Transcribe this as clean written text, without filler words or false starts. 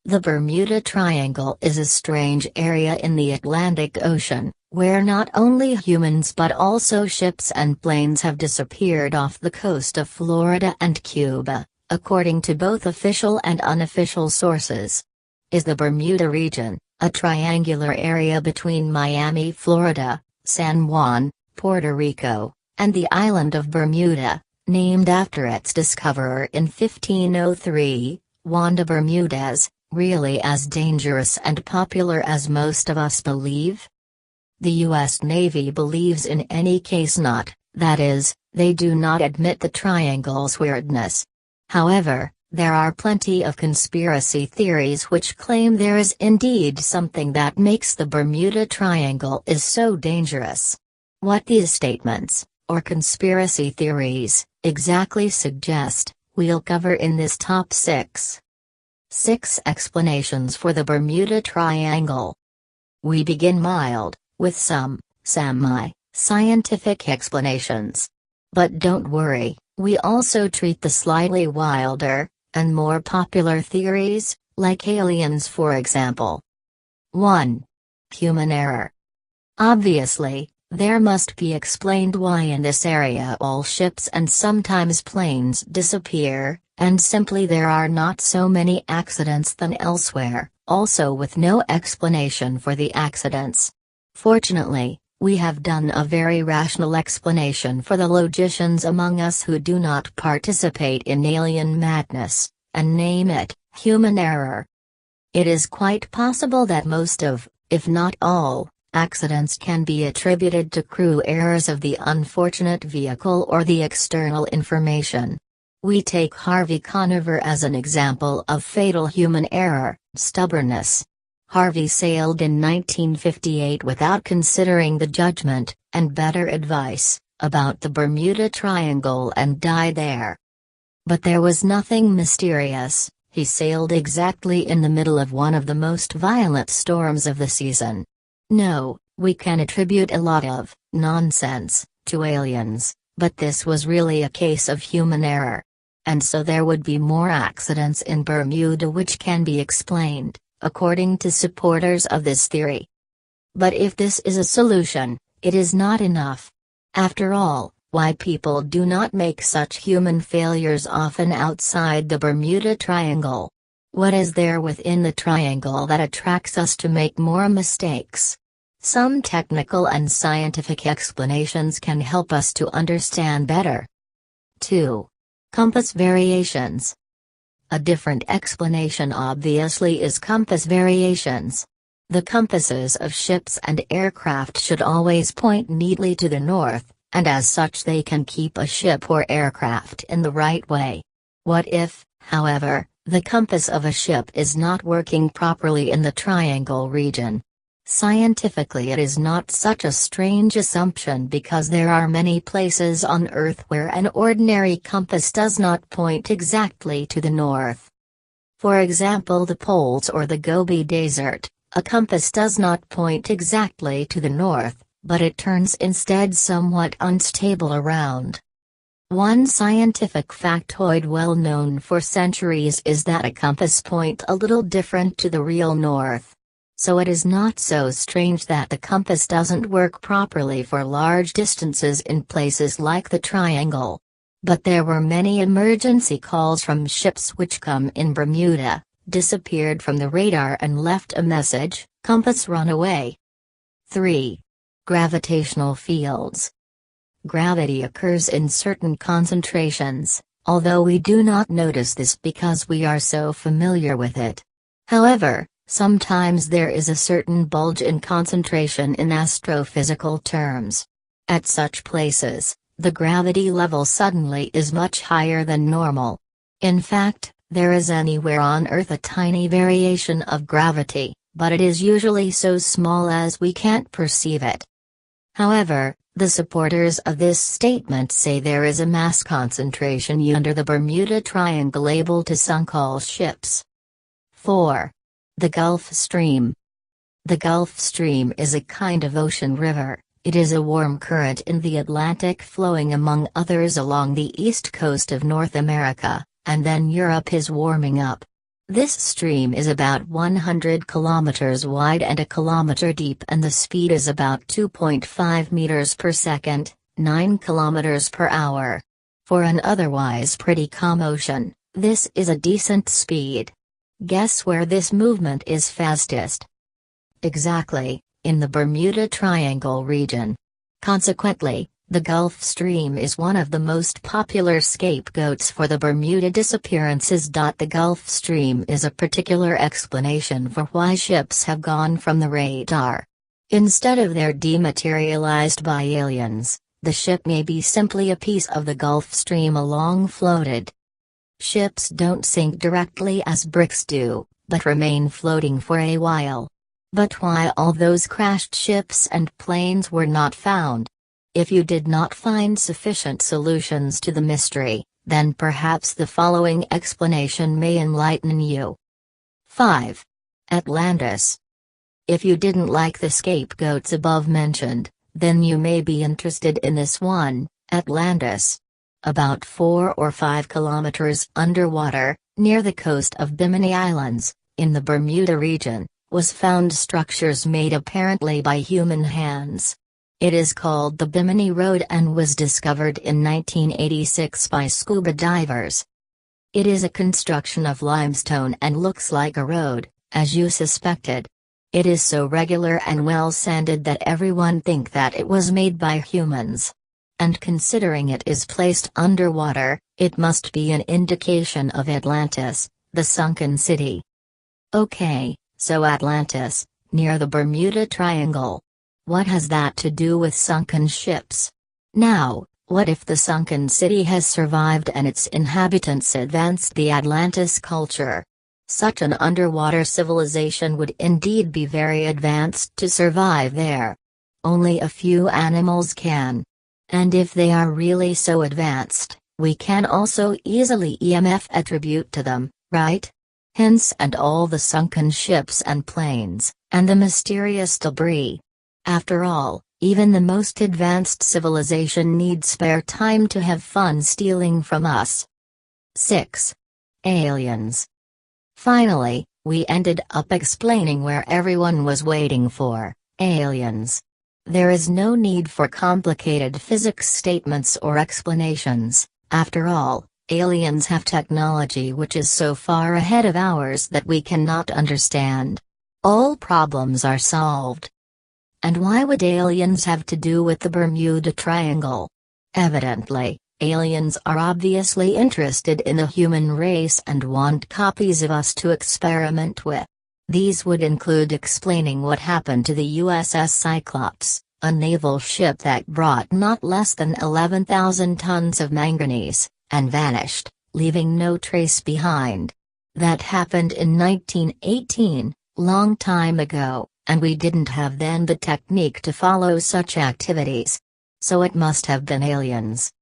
The Bermuda Triangle is a strange area in the Atlantic Ocean, where not only humans but also ships and planes have disappeared off the coast of Florida and Cuba, according to both official and unofficial sources. Is the Bermuda region, a triangular area between Miami, Florida, San Juan, Puerto Rico, and the island of Bermuda, named after its discoverer in 1503, Juan de Bermudez, really as dangerous and popular as most of us believe? The U.S. Navy believes in any case not, that is, they do not admit the triangle's weirdness. However, there are plenty of conspiracy theories which claim there is indeed something that makes the Bermuda Triangle is so dangerous. What these statements, or conspiracy theories, exactly suggest, we'll cover in this top 6. 6 explanations for the Bermuda Triangle. We begin mild, with some semi-scientific explanations. But don't worry, we also treat the slightly wilder, and more popular theories, like aliens for example. 1. Human error. Obviously, there must be explained why in this area all ships and sometimes planes disappear, and simply there are not so many accidents than elsewhere, also with no explanation for the accidents. Fortunately, we have done a very rational explanation for the logicians among us who do not participate in alien madness, and name it, human error. It is quite possible that most of, if not all, accidents can be attributed to crew errors of the unfortunate vehicle or the external information. We take Harvey Conover as an example of fatal human error, stubbornness. Harvey sailed in 1958 without considering the judgment, and better advice, about the Bermuda Triangle and died there. But there was nothing mysterious, he sailed exactly in the middle of one of the most violent storms of the season. No, we can attribute a lot of nonsense to aliens, but this was really a case of human error. And so there would be more accidents in Bermuda which can be explained, according to supporters of this theory. But if this is a solution, it is not enough. After all, why people do not make such human failures often outside the Bermuda Triangle? What is there within the triangle that attracts us to make more mistakes? Some technical and scientific explanations can help us to understand better. 2. Compass variations. A different explanation obviously is compass variations. The compasses of ships and aircraft should always point neatly to the north, and as such they can keep a ship or aircraft in the right way. What if, however, the compass of a ship is not working properly in the triangle region? Scientifically it is not such a strange assumption because there are many places on Earth where an ordinary compass does not point exactly to the north. For example, the poles or the Gobi Desert, a compass does not point exactly to the north, but it turns instead somewhat unstable around. One scientific factoid well known for centuries is that a compass point a little different to the real north. So it is not so strange that the compass doesn't work properly for large distances in places like the Triangle. But there were many emergency calls from ships which come in Bermuda, disappeared from the radar and left a message, compass run away. 3. Gravitational fields. Gravity occurs in certain concentrations, although we do not notice this because we are so familiar with it. However, sometimes there is a certain bulge in concentration in astrophysical terms. At such places, the gravity level suddenly is much higher than normal. In fact, there is anywhere on Earth a tiny variation of gravity, but it is usually so small as we can't perceive it. However, the supporters of this statement say there is a mass concentration under the Bermuda Triangle able to sink all ships. 4. The Gulf Stream. The Gulf Stream is a kind of ocean river. It is a warm current in the Atlantic flowing among others along the east coast of North America, and then Europe is warming up. This stream is about 100 kilometers wide and a kilometer deep, and the speed is about 2.5 meters per second, 9 kilometers per hour. For an otherwise pretty calm ocean, this is a decent speed. Guess where this movement is fastest? Exactly, in the Bermuda Triangle region. Consequently, the Gulf Stream is one of the most popular scapegoats for the Bermuda disappearances. The Gulf Stream is a particular explanation for why ships have gone from the radar. Instead of their dematerialized by aliens, the ship may be simply a piece of the Gulf Stream along floated. Ships don't sink directly as bricks do, but remain floating for a while. But why all those crashed ships and planes were not found? If you did not find sufficient solutions to the mystery, then perhaps the following explanation may enlighten you. 5. Atlantis. If you didn't like the scapegoats above mentioned, then you may be interested in this one, Atlantis. About 4 or 5 kilometers underwater, near the coast of Bimini Islands, in the Bermuda region, was found structures made apparently by human hands. It is called the Bimini Road and was discovered in 1986 by scuba divers. It is a construction of limestone and looks like a road, as you suspected. It is so regular and well sanded that everyone think that it was made by humans. And considering it is placed underwater, it must be an indication of Atlantis, the sunken city. Okay, so Atlantis, near the Bermuda Triangle. What has that to do with sunken ships? Now, what if the sunken city has survived and its inhabitants advanced the Atlantis culture? Such an underwater civilization would indeed be very advanced to survive there. Only a few animals can. And if they are really so advanced, we can also easily EMF attribute to them, right? Hence and all the sunken ships and planes, and the mysterious debris. After all, even the most advanced civilization needs spare time to have fun stealing from us. 6. Aliens. Finally, we ended up explaining where everyone was waiting for, aliens. There is no need for complicated physics statements or explanations. After all, aliens have technology which is so far ahead of ours that we cannot understand. All problems are solved. And why would aliens have to do with the Bermuda Triangle? Evidently, aliens are obviously interested in the human race and want copies of us to experiment with. These would include explaining what happened to the USS Cyclops, a naval ship that brought not less than 11,000 tons of manganese, and vanished, leaving no trace behind. That happened in 1918, long time ago, and we didn't have then the technique to follow such activities. So it must have been aliens.